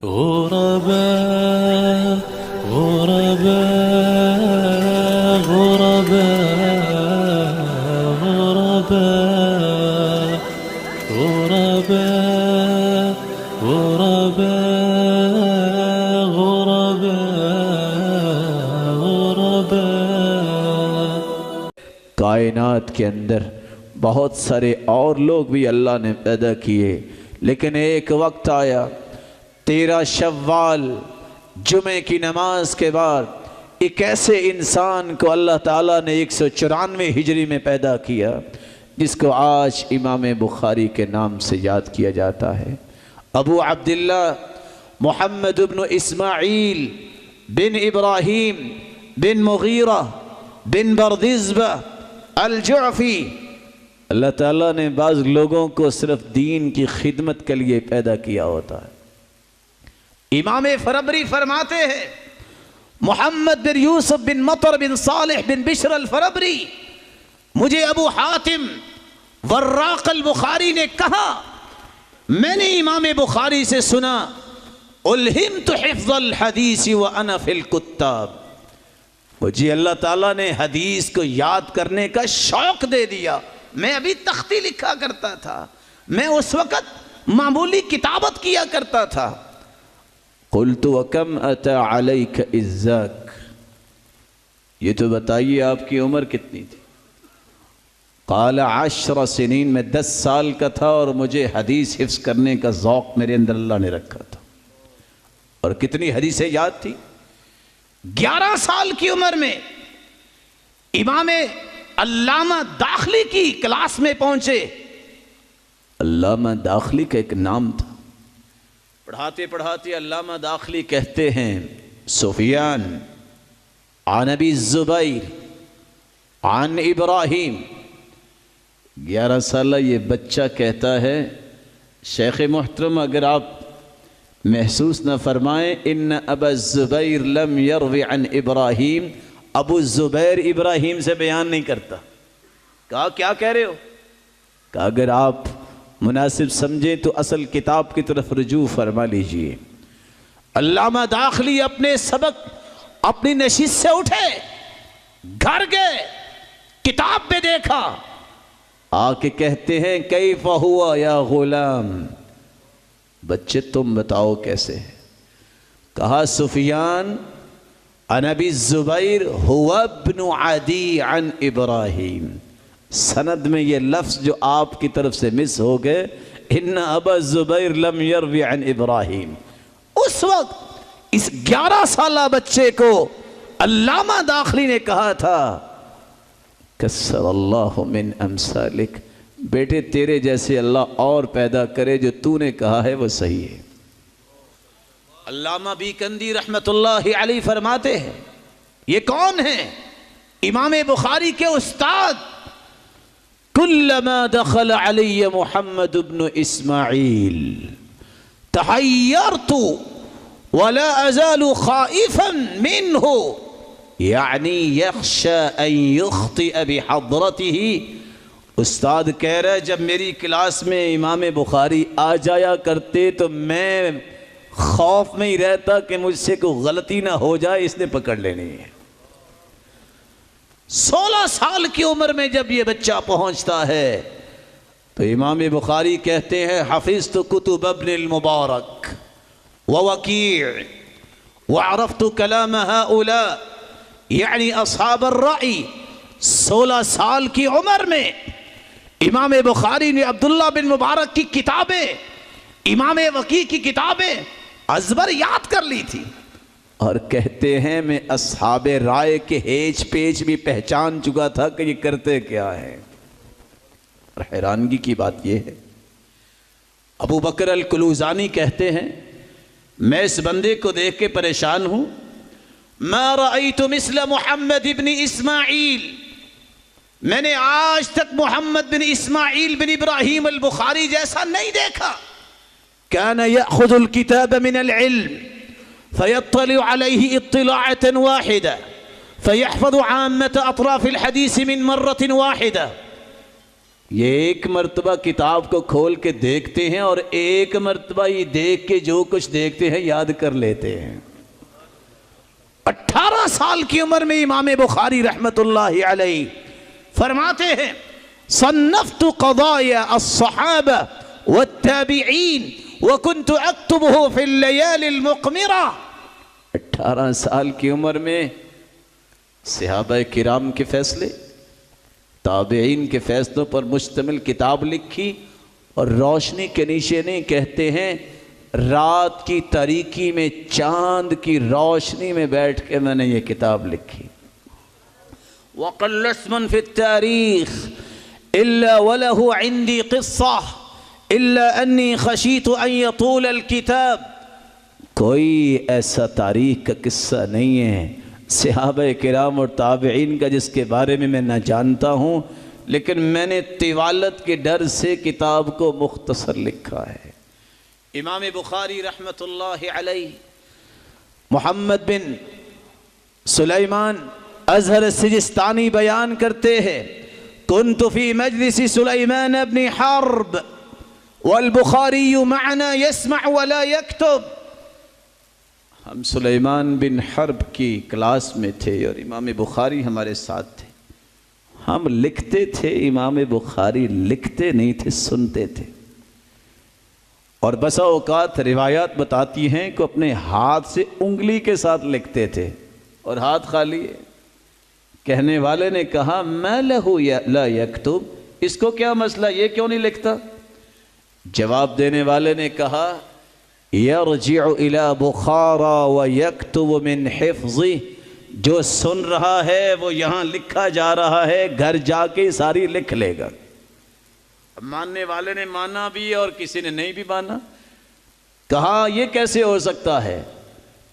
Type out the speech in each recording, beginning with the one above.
غرباء غرباء غرباء غرباء غرباء غرباء غرباء غرباء کائنات کے اندر بہت سارے اور لوگ بھی اللہ نے پیدا کیے، لیکن ایک وقت آیا 13 شوال جمعے کی نماز کے بعد ایک ایسے انسان کو اللہ تعالیٰ نے 194 ہجری میں پیدا کیا، جس کو آج امام بخاری کے نام سے یاد کیا جاتا ہے۔ ابو عبداللہ محمد بن اسماعیل بن ابراہیم بن مغیرہ بن بردزبہ الجعفی۔ اللہ تعالیٰ نے بعض لوگوں کو صرف دین کی خدمت کے لیے پیدا کیا ہوتا ہے۔ امام فربری فرماتے ہیں، محمد بن یوسف بن مطر بن صالح بن بشر الفربری، مجھے ابو حاتم وراق البخاری نے کہا، میں نے امام بخاری سے سنا، الہمت حفظ الحدیث وانا فی الکتاب، مجھے اللہ تعالیٰ نے حدیث کو یاد کرنے کا شوق دے دیا۔ میں ابھی تختی لکھا کرتا تھا، میں اس وقت معمولی کتابت کیا کرتا تھا۔ قلت وکم اتی علیک اذاک، یہ تو بتائیے آپ کی عمر کتنی تھی؟ قال 10 سنین، میں 10 سال کا تھا اور مجھے حدیث حفظ کرنے کا ذوق میرے اندر اللہ نے رکھا تھا۔ اور کتنی حدیثیں یاد تھی؟ 11 سال کی عمر میں امام علامہ داخلی کی کلاس میں پہنچے۔ علامہ داخلی کا ایک نام تھا، پڑھاتے پڑھاتے علامہ داخلی کہتے ہیں، سفیان عن ابی الزبیر عن ابراہیم۔ 11 سالہ یہ بچہ کہتا ہے، شیخ محترم اگر آپ محسوس نہ فرمائیں، ان ابا الزبیر لم یروی عن ابراہیم، ابو الزبیر ابراہیم سے بیان نہیں کرتا۔ کہا کیا کہہ رہے ہو؟ کہا اگر آپ مناسب سمجھیں تو اصل کتاب کی طرف رجوع فرما لیجئے۔ علامہ داخلی اپنے سبق اپنی نشست سے اٹھے، گھر گئے، کتاب پہ دیکھا، آ کے کہتے ہیں کیف ہوا یا غلام، بچے تم بتاؤ کیسے ہے؟ کہا سفیان عن ابی الزبیر هو ابن عدی عن ابراہیم، سند میں یہ لفظ جو آپ کی طرف سے مس ہو گئے، ان ابا الزبیر لم یروی عن ابراہیم۔ اس وقت اس 11 سالہ بچے کو علامہ داخلی نے کہا تھا، کسر اللہ من امثالک، بیٹے تیرے جیسے اللہ اور پیدا کرے، جو تو نے کہا ہے وہ صحیح ہے۔ علامہ بیکندی رحمت اللہ علیہ فرماتے ہیں، یہ کون ہیں؟ امام بخاری کے استاد۔ کلما دخل علی محمد بن اسماعیل تحیرت ولا ازال خائفا منہ، یعنی یخشى ان یخطئ بحضرته۔ استاد کہہ رہے جب میری کلاس میں امام بخاری آ جایا کرتے تو میں خوف میں ہی رہتا کہ مجھ سے کوئی غلطی نہ ہو جائے، اس نے پکڑ لینی ہے۔ 16 سال کی عمر میں جب یہ بچہ پہنچتا ہے تو امام بخاری کہتے ہیں، حفظت کتب ابن المبارک ووکیع وعرفت کلام هؤلاء، یعنی اصحاب الرأی۔ 16 سال کی عمر میں امام بخاری نے عبداللہ بن مبارک کی کتابیں، امام وکیع کی کتابیں ازبر یاد کر لی تھی، اور کہتے ہیں میں اصحاب رائے کے ہیج پیج بھی پہچان چکا تھا کہ یہ کرتے کیا ہے۔ اور حیرانگی کی بات یہ ہے، ابو بکر الکلوزانی کہتے ہیں، میں اس بندے کو دیکھ کے پریشان ہوں، ما رأیت مثل محمد بن اسماعیل، میں نے آج تک محمد بن اسماعیل بن ابراہیم البخاری جیسا نہیں دیکھا۔ كان يأخذ الكتاب من العلم فيطلع عليه اطلاعة واحدة فيحفظ عامة أطراف الحديث من مرة واحدة، یہ ایک مرتبہ کتاب کو کھول کے دیکھتے ہیں اور ایک مرتبہ یہ دیکھ کے جو کچھ دیکھتے ہیں یاد کر لیتے ہیں۔ 18 سال کی عمر میں امام بخاری رحمت اللہ علیہ فرماتے ہیں صنفت قضايا الصحابہ والتابعین وكنت اكتبه في الليالي المقمرة۔ 18 سال کی عمر میں صحابہ کرام کے فیصلے، تابعین کے فیصلوں پر مشتمل کتاب لکھی، اور روشنی کے نیچے نہیں، کہتے ہیں رات کی تاریکی میں چاند کی روشنی میں بیٹھ کے میں نے یہ کتاب لکھی۔ وَقَلَّ اسْمٌ فِي التَّارِيخِ إِلَّا وَلَهُ عِنْدِي قِصَّةٌ إِلَّا أَنِّي خَشِيتُ أَن يَطُولَ الْكِتَابِ۔ کوئی ایسا تاریخ کا قصہ نہیں ہے صحابہ کرام اور تابعین کا جس کے بارے میں میں نہ جانتا ہوں، لیکن میں نے طوالت کے ڈر سے کتاب کو مختصر لکھا ہے۔ امام بخاری رحمت اللہ علیہ محمد بن سلیمان ازہر السجستانی بیان کرتے ہیں کنت فی مجلس سلیمان بن حرب والبخاری معنا يسمع ولا يكتب۔ ہم سلیمان بن حرب کی کلاس میں تھے اور امام بخاری ہمارے ساتھ تھے، ہم لکھتے تھے، امام بخاری لکھتے نہیں تھے، سنتے تھے۔ اور بسا اوقات روایات بتاتی ہیں کہ اپنے ہاتھ سے انگلی کے ساتھ لکھتے تھے اور ہاتھ خالی ہے۔ کہنے والے نے کہا ما لہو لا یکتب، اس کو کیا مسئلہ، یہ کیوں نہیں لکھتا؟ جواب دینے والے نے کہا یرجع الی بخارا ویکتب من حفظہ، جو سن رہا ہے وہ یہاں لکھا جا رہا ہے، گھر جا کے ساری لکھ لے گا۔ ماننے والے نے مانا بھی اور کسی نے نہیں بھی مانا۔ کہا یہ کیسے ہو سکتا ہے؟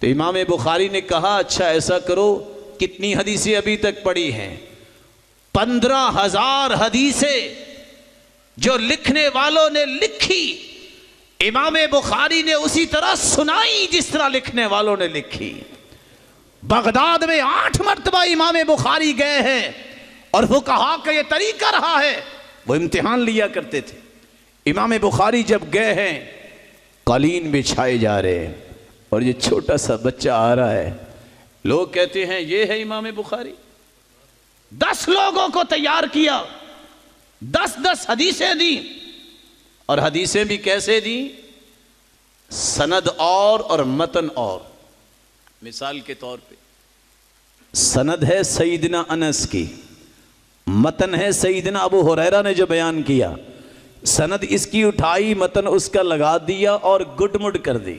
تو امام بخاری نے کہا اچھا ایسا کرو، کتنی حدیثیں ابھی تک پڑھی ہیں؟ 15,000 حدیثیں جو لکھنے والوں نے لکھی، امام بخاری نے اسی طرح سنائی جس طرح لکھنے والوں نے لکھی۔ بغداد میں 8 مرتبہ امام بخاری گئے ہیں اور فقہا کا یہ طریقہ رہا ہے، وہ امتحان لیا کرتے تھے۔ امام بخاری جب گئے ہیں قالین بچھائے جا رہے ہیں اور یہ چھوٹا سا بچہ آ رہا ہے، لوگ کہتے ہیں یہ ہے امام بخاری۔ 10 لوگوں کو تیار کیا، 10 حدیثیں دیں، اور حدیثیں بھی کیسے دیں؟ سند اور متن اور۔ مثال کے طور پہ سند ہے سیدنا انس کی، متن ہے سیدنا ابو ہریرہ نے جو بیان کیا، سند اس کی اٹھائی، متن اس کا لگا دیا اور گڈ مڈ کر دی۔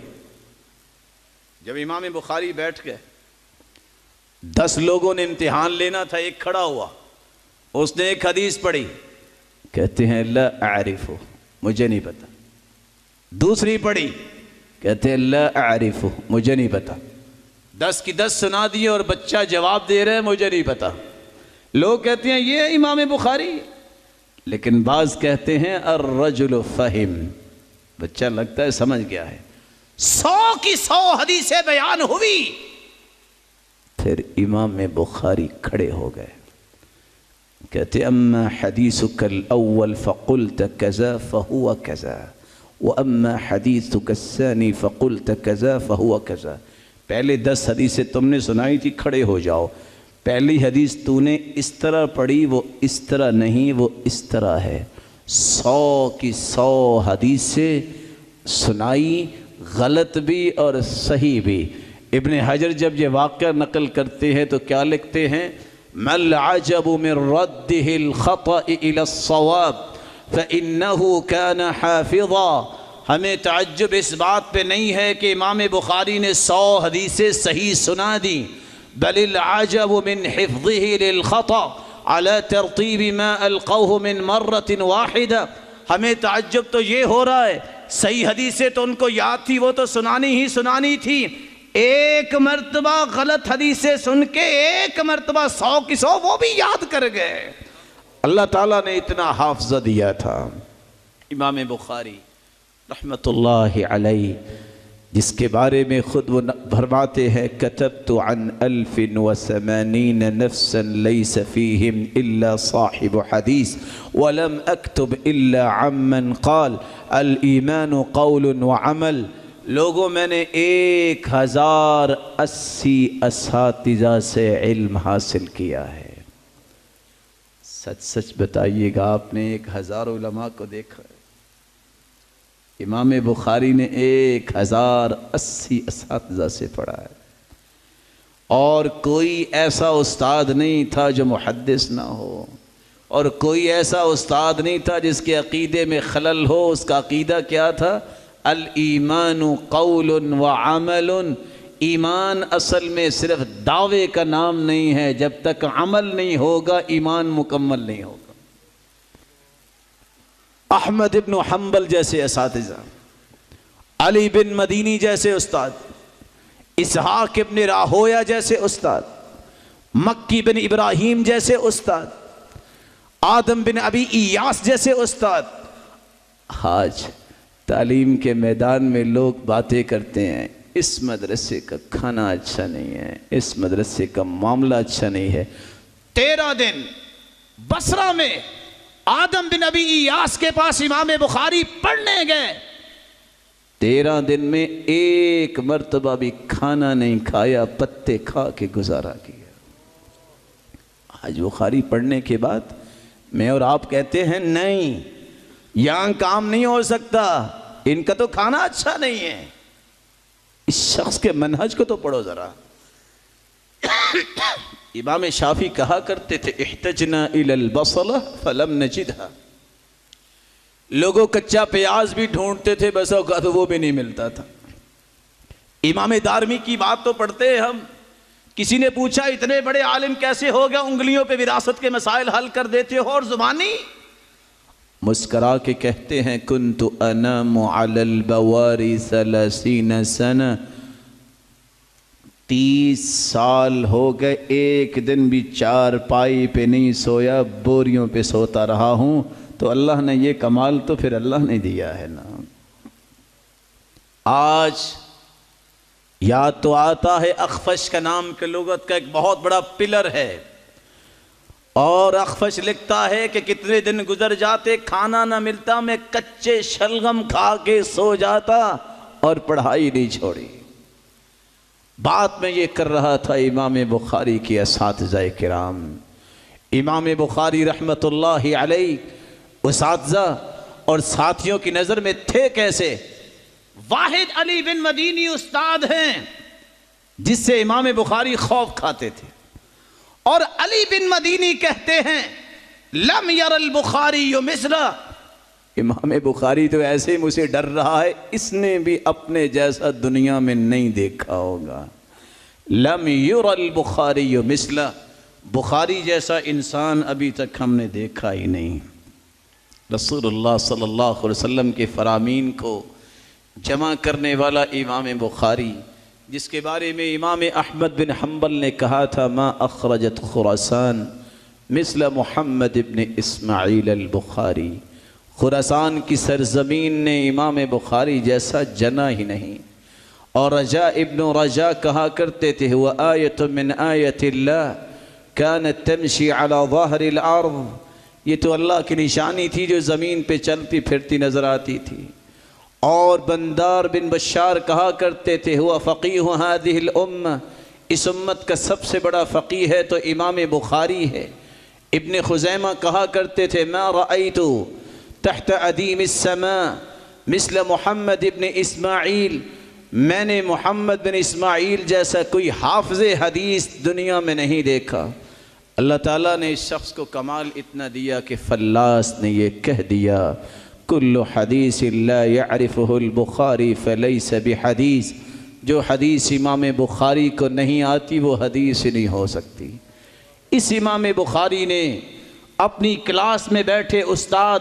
جب امام بخاری بیٹھ گئے، 10 لوگوں نے امتحان لینا تھا، ایک کھڑا ہوا، اس نے ایک حدیث پڑھی، کہتے ہیں لا اعرف، مجھے نہیں پتا۔ دوسری پڑھی، کہتے ہیں لا اعرف، مجھے نہیں پتا۔ 10 کی 10 سنا دیے اور بچہ جواب دے رہے ہیں مجھے نہیں پتا۔ لوگ کہتے ہیں یہ امام بخاری، لیکن بعض کہتے ہیں الرجل فہم، بچہ لگتا ہے سمجھ گیا ہے۔ 100 کی 100 حدیثیں بیان ہوئی، پھر امام بخاری کھڑے ہو گئے، کہتے اما حدیثک الاول فقلت کذا فہو کذا واما حدیثک الثانی فقلت کذا فہو کذا۔ پہلے 10 حدیثیں تم نے سنائی تھی، کھڑے ہو جاؤ۔ پہلی حدیث تو نے اس طرح پڑھی، وہ اس طرح نہیں، وہ اس طرح ہے۔ 100 کی 100 حدیثیں سنائی، غلط بھی اور صحیح بھی۔ ابن حجر جب یہ واقعہ نقل کرتے ہیں تو کیا لکھتے ہیں؟ ما العجب من رده الخطأ الى الصواب فإنه كان حافظا۔ ہمیں تعجب اس بات پہ نہیں ہے کہ امام بخاری نے 100 حدیثیں صحیح سنا دی، بل العجب من حفظه للخطأ على ترتیب ما القوه من مرة واحدة۔ ہمیں تعجب تو یہ ہو رہا ہے صحیح حدیثیں تو ان کو یاد تھی، وہ تو سنانی ہی سنانی تھی، ایک مرتبہ غلط حدیثیں سن کے ایک مرتبہ 100 کی 100 وہ بھی یاد کر گئے۔ اللہ تعالیٰ نے اتنا حافظہ دیا تھا۔ امام بخاری رحمت اللہ علیہ جس کے بارے میں خود وہ فرماتے ہیں کتبت عن 1080 نفسا لیس فیہم الا صاحب حدیث ولم اکتب الا عمن قال الایمان قول وعمل. لوگوں میں نے 1080 اساتذہ سے علم حاصل کیا ہے. سچ سچ بتائیے گا آپ نے 1000 علماء کو دیکھا ہے؟ امام بخاری نے 1080 اساتذہ سے پڑھا ہے، اور کوئی ایسا استاد نہیں تھا جو محدث نہ ہو، اور کوئی ایسا استاد نہیں تھا جس کے عقیدے میں خلل ہو. اس کا عقیدہ کیا تھا؟ الایمان قول وعمل. ایمان اصل میں صرف دعوے کا نام نہیں ہے، جب تک عمل نہیں ہوگا ایمان مکمل نہیں ہوگا. احمد ابن حنبل جیسے اساتذہ، علی بن مدینی جیسے استاد، اسحاق ابن راہویہ جیسے استاد، مکی بن ابراہیم جیسے استاد، آدم بن ابی ایاس جیسے استاد. آج تعلیم کے میدان میں لوگ باتیں کرتے ہیں اس مدرسے کا کھانا اچھا نہیں ہے، اس مدرسے کا معاملہ اچھا نہیں ہے. 13 دن بصرہ میں آدم بن ابی ایاس کے پاس امام بخاری پڑھنے گئے. 13 دن میں ایک مرتبہ بھی کھانا نہیں کھایا، پتے کھا کے گزارا کیا. آج بخاری پڑھنے کے بعد میں اور آپ کہتے ہیں نہیں، یہاں کام نہیں ہو سکتا، ان کا تو کھانا اچھا نہیں ہے. اس شخص کے منہج کو تو پڑھو ذرا. امام شافعی کہا کرتے تھے احتجنا الی البصلہ فلم نجدها. لوگوں کچا پیاز بھی ڈھونڈتے تھے، بس اوقات وہ بھی نہیں ملتا تھا. امام دارمی کی بات تو پڑھتے ہیں ہم. کسی نے پوچھا اتنے بڑے عالم کیسے ہو گیا، انگلیوں پہ وراثت کے مسائل حل کر دیتے ہو اور زبانی؟ مسکرا کے کہتے ہیں کنت انام علی البواری 30 سنہ. 30 سال ہو گئے، ایک دن بھی چارپائی پہ نہیں سویا، بوریوں پہ سوتا رہا ہوں. تو اللہ نے یہ کمال تو پھر اللہ نے دیا ہے نا. آج یاد تو آتا ہے اخفش کا نام کے لغت کا ایک بہت بڑا پلر ہے، اور اخفش لکھتا ہے کہ کتنے دن گزر جاتے کھانا نہ ملتا، میں کچے شلغم کھا کے سو جاتا اور پڑھائی نہیں چھوڑی. بات میں یہ کر رہا تھا امام بخاری کی اساتذہ کرام. امام بخاری رحمت اللہ علیہ اساتذہ اور ساتھیوں کی نظر میں تھے کیسے؟ واحد علی بن مدینی استاد ہیں جس سے امام بخاری خوف کھاتے تھے، اور علی بن مدینی کہتے ہیں لم یر البخاری مثلا. امام بخاری تو ایسے ہی مجھے ڈر رہا ہے، اس نے بھی اپنے جیسا دنیا میں نہیں دیکھا ہوگا. لم یر البخاری مثلا. بخاری جیسا انسان ابھی تک ہم نے دیکھا ہی نہیں. رسول اللہ صلی اللہ علیہ وسلم کے فرامین کو جمع کرنے والا امام بخاری، جس کے بارے میں امام احمد بن حنبل نے کہا تھا ما اخرجت خراسان مثل محمد ابن اسماعیل البخاری. خراسان کی سرزمین نے امام بخاری جیسا جنا ہی نہیں. اور رجاء ابن رجاء کہا کرتے تھے وآیۃ من آیت اللہ کانت تمشی علی ظہر الارض. یہ تو اللہ کی نشانی تھی جو زمین پہ چلتی پھرتی نظر آتی تھی. اور بندار بن بشار کہا کرتے تھے ہوا فقیہ ہذہ الامہ، اس امت کا سب سے بڑا فقیہ ہے تو امام بخاری ہے. ابن خزیمہ کہا کرتے تھے ما رأیت تحت عدیم السماء مثل محمد ابن اسماعیل. میں نے محمد بن اسماعیل جیسا کوئی حافظ حدیث دنیا میں نہیں دیکھا. اللہ تعالیٰ نے اس شخص کو کمال اتنا دیا کہ فلاس نے یہ کہہ دیا کل حدیث لا يعرفه البخاری فلیس بحدیث. جو حدیث امام بخاری کو نہیں آتی وہ حدیث نہیں ہو سکتی. اس امام بخاری نے اپنی کلاس میں بیٹھے استاد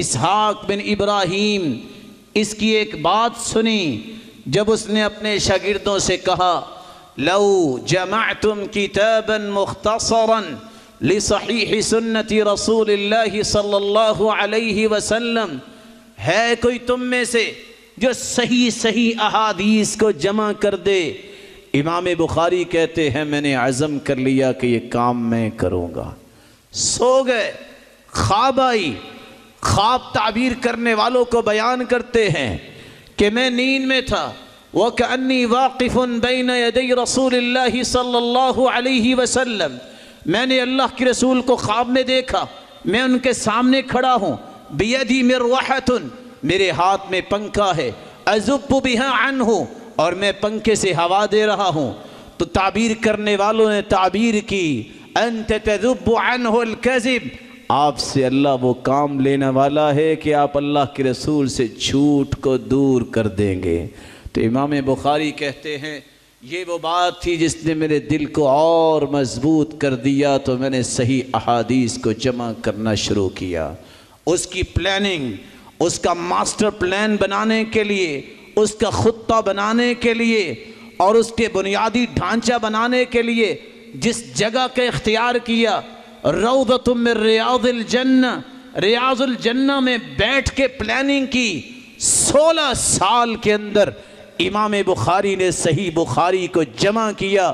اسحاق بن ابراہیم اس کی ایک بات سنی جب اس نے اپنے شاگردوں سے کہا لو جمعتم کتابا مختصرا لصحیح سنت رسول اللہ صلی اللہ علیہ وسلم. ہے کوئی تم میں سے جو صحیح احادیث کو جمع کر دے۔ امام بخاری کہتے ہیں میں نے عزم کر لیا کہ یہ کام میں کروں گا۔ سو گئے، خواب آئی، خواب تعبیر کرنے والوں کو بیان کرتے ہیں کہ میں نیند میں تھا، وَكَأَنِّي وَاقِفٌ بَيْنَ يَدَيْ رَسُولِ اللَّهِ صلی اللہ علیہ وسلم، میں نے اللہ کے رسول کو خواب میں دیکھا، میں ان کے سامنے کھڑا ہوں، بِيَدِي مِرْوَحَةٌ، میرے ہاتھ میں پنکھا ہے، أَزُبُّ بِهَا عَنْهُ، اور میں پنکھے سے ہوا دے رہا ہوں۔ تو تعبیر کرنے والوں نے تعبیر کی، أَنْتَ تَذُبُّ عَنْهُ الْكَذِبِ، آپ سے اللہ وہ کام لینے والا ہے کہ آپ اللہ کے رسول سے جھوٹ کو دور کر دیں گے۔ تو امام بخاری کہتے ہیں یہ وہ بات تھی جس نے میرے دل کو اور مضبوط کر دیا، تو میں نے صحیح احادیث کو جمع کرنا شروع کیا۔ اس کی پلاننگ، اس کا ماسٹر پلان بنانے کے لیے، اس کا خطہ بنانے کے لیے اور اس کے بنیادی ڈھانچہ بنانے کے لیے جس جگہ کا اختیار کیا، روضۃ من ریاض الجنہ، ریاض الجنہ میں بیٹھ کے پلاننگ کی، 16 سال کے اندر امام بخاری نے صحیح بخاری کو جمع کیا۔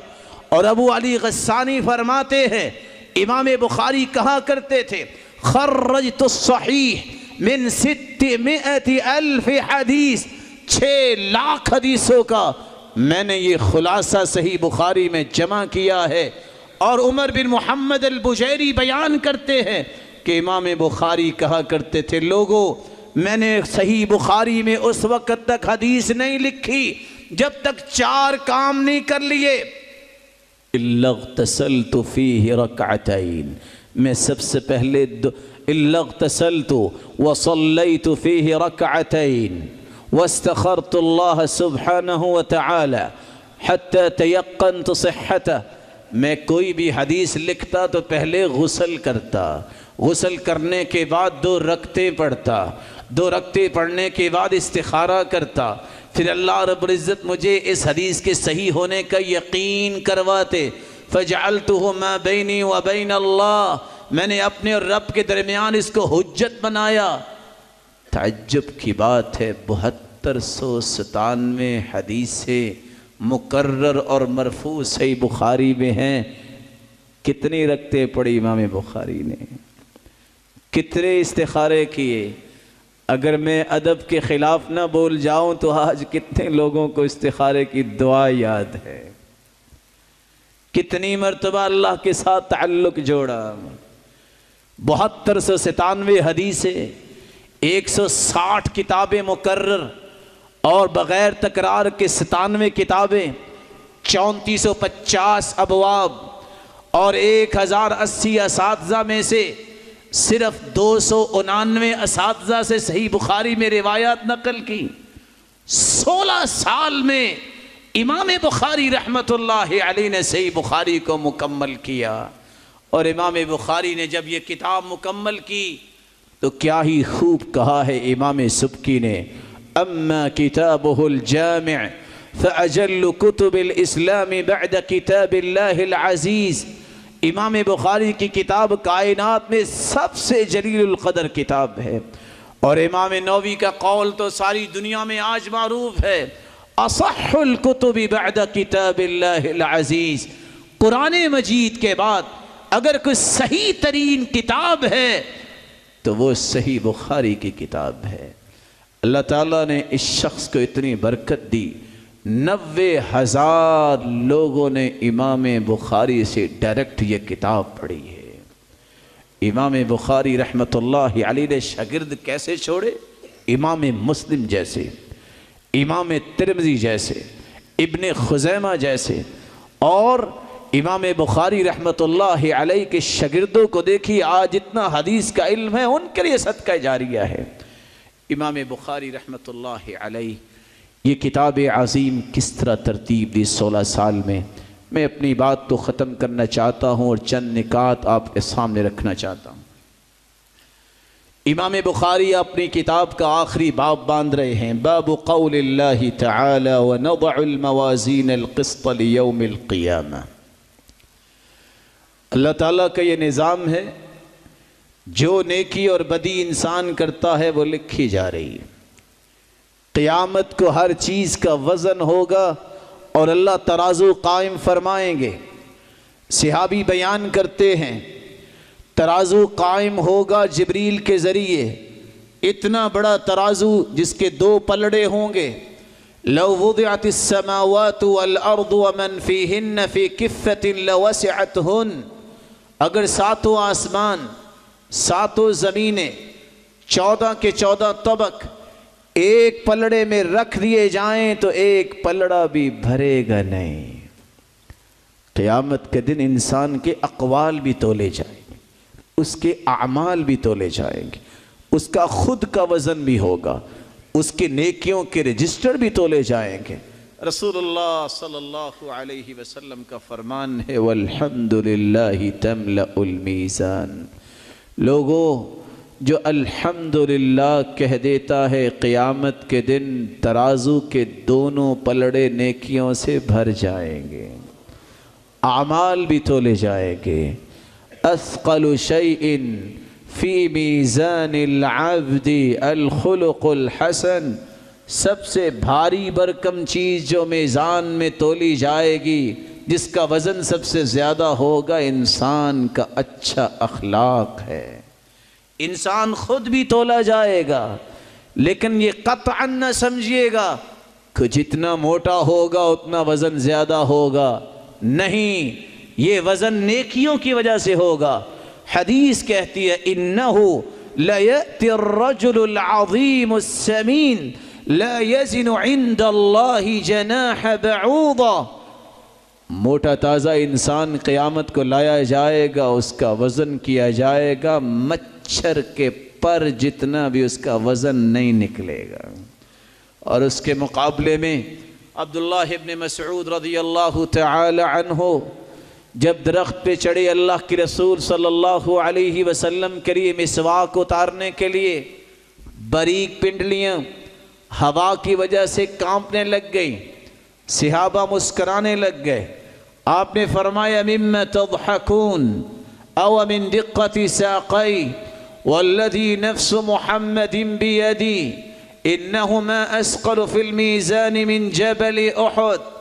اور ابو علی غسانی فرماتے ہیں امام بخاری کہا کرتے تھے خرجت الصحیح من 600,000 حدیث، 6 لاکھ حدیثوں کا میں نے یہ خلاصہ صحیح بخاری میں جمع کیا ہے۔ اور عمر بن محمد البجیری بیان کرتے ہیں کہ امام بخاری کہا کرتے تھے لوگو میں نے صحیح بخاری میں اس وقت تک حدیث نہیں لکھی جب تک 4 کام نہیں کر لیے۔ الا اغتسلت فیہ رکعتین، میں سب سے پہلے الا اغتسلت وصلیت فیہ رکعتین واستخرت اللہ سبحانہ وتعالی حتی تیقنت صحتہ، میں کوئی بھی حدیث لکھتا تو پہلے غسل کرتا، غسل کرنے کے بعد 2 رکعتیں پڑھتا، 2 رکعتیں پڑھنے کے بعد استخارہ کرتا، پھر اللہ رب العزت مجھے اس حدیث کے صحیح ہونے کا یقین کرواتے، فجعلتہ ما بینی و بین اللہ، میں نے اپنے اور رب کے درمیان اس کو حجت بنایا۔ تعجب کی بات ہے 7297 حدیثیں مکرر اور مرفوع صحیح بخاری میں ہیں۔ کتنی رکعتیں پڑھی امام بخاری نے، کتنے استخارے کیے؟ اگر میں ادب کے خلاف نہ بول جاؤں تو آج کتنے لوگوں کو استخارے کی دعا یاد ہے، کتنی مرتبہ اللہ کے ساتھ تعلق جوڑا۔ 7297 حدیثیں، 160 کتابیں مکرر اور بغیر تکرار کے 97 کتابیں، 3450 ابواب اور 1080 اساتذہ میں سے صرف 299 اساتذہ سے صحیح بخاری میں روایات نقل کی۔ 16 سال میں امام بخاری رحمت اللہ علیہ نے صحیح بخاری کو مکمل کیا۔ اور امام بخاری نے جب یہ کتاب مکمل کی تو کیا ہی خوب کہا ہے امام سبکی نے، اما کتابہ الجامع فاجل کتب الاسلام بعد کتاب اللہ العزیز، امام بخاری کی کتاب کائنات میں سب سے جلیل القدر کتاب ہے۔ اور امام نووی کا قول تو ساری دنیا میں آج معروف ہے، اصح الکتب بعد کتاب اللہ العزیز، قرآن مجید کے بعد اگر کوئی صحیح ترین کتاب ہے تو وہ صحیح بخاری کی کتاب ہے۔ اللہ تعالیٰ نے اس شخص کو اتنی برکت دی، 90,000 لوگوں نے امام بخاری سے ڈائریکٹ یہ کتاب پڑھی ہے۔ امام بخاری رحمت اللہ علیہ نے شاگرد کیسے چھوڑے؟ امام مسلم جیسے، امام ترمذی جیسے، ابن خزیمہ جیسے۔ اور امام بخاری رحمت اللہ علیہ کے شاگردوں کو دیکھی، آج اتنا حدیث کا علم ہے، ان کے لیے صدقہ جاریہ ہے۔ امام بخاری رحمت اللہ علیہ یہ کتاب عظیم کس طرح ترتیب دی 16 سال میں اپنی بات تو ختم کرنا چاہتا ہوں اور چند نکات آپ کے سامنے رکھنا چاہتا ہوں۔ امام بخاری اپنی کتاب کا آخری باب باندھ رہے ہیں، باب قول اللہ تعالی ونضع الموازین القسط لیوم القیامہ۔ اللہ تعالیٰ کا یہ نظام ہے، جو نیکی اور بدی انسان کرتا ہے وہ لکھی جا رہی ہے۔ قیامت کو ہر چیز کا وزن ہوگا اور اللہ ترازو قائم فرمائیں گے۔ صحابی بیان کرتے ہیں ترازو قائم ہوگا جبریل کے ذریعے، اتنا بڑا ترازو جس کے 2 پلڑے ہوں گے۔ لو وضعت السماوات والارض ومن فیہن فی کفۃ لوسعتہن، اگر 7 آسمان 7 زمینیں 14 کے 14 طبق ایک پلڑے میں رکھ دیے جائیں تو ایک پلڑا بھی بھرے گا نہیں۔ قیامت کے دن انسان کے اقوال بھی تولے جائیں گے، اس کے اعمال بھی تولے جائیں گے، اس کا خود کا وزن بھی ہوگا، اس کے نیکیوں کے رجسٹر بھی تولے جائیں گے۔ رسول اللہ صلی اللہ علیہ وسلم کا فرمان ہے والحمدللہ تملأ المیزان۔ لوگوں، جو الحمدللہ کہہ دیتا ہے قیامت کے دن ترازو کے دونوں پلڑے نیکیوں سے بھر جائیں گے، اعمال بھی تولے جائیں گے۔ اثقل شیء فی میزان العبد الخلق الحسن، سب سے بھاری بھرکم چیز جو میزان میں تولی جائے گی، جس کا وزن سب سے زیادہ ہوگا، انسان کا اچھا اخلاق ہے۔ انسان خود بھی تولا جائے گا، لیکن یہ قطعاً نہ سمجھیے گا کہ جتنا موٹا ہوگا اتنا وزن زیادہ ہوگا، نہیں، یہ وزن نیکیوں کی وجہ سے ہوگا۔ حدیث کہتی ہے اِنَّهُ لَيَأْتِ الرَّجُلُ الْعَظِيمُ السَّمِينُ لَا يَزِنُ عِنْدَ اللَّهِ جَنَاحَ بَعُوضَةٍ، موٹا تازہ انسان قیامت کو لایا جائے گا، اس کا وزن کیا جائے گا، مچھر کے پر جتنا بھی اس کا وزن نہیں نکلے گا۔ اور اس کے مقابلے میں عبداللہ ابن مسعود رضی اللہ تعالی عنہ جب درخت پہ چڑھے اللہ کے رسول صلی اللہ علیہ وسلم کے لیے مسواک اتارنے کے لیے، باریک پنڈلیاں ہوا کی وجہ سے کانپنے لگ گئیں، صحابہ مسکرانے لگ گئے۔ آپ نے فرمایا مما تضحکون او من دقت ساقی والذی نفس محمد بیدی انہما اسقل فی المیزان من جبل احد،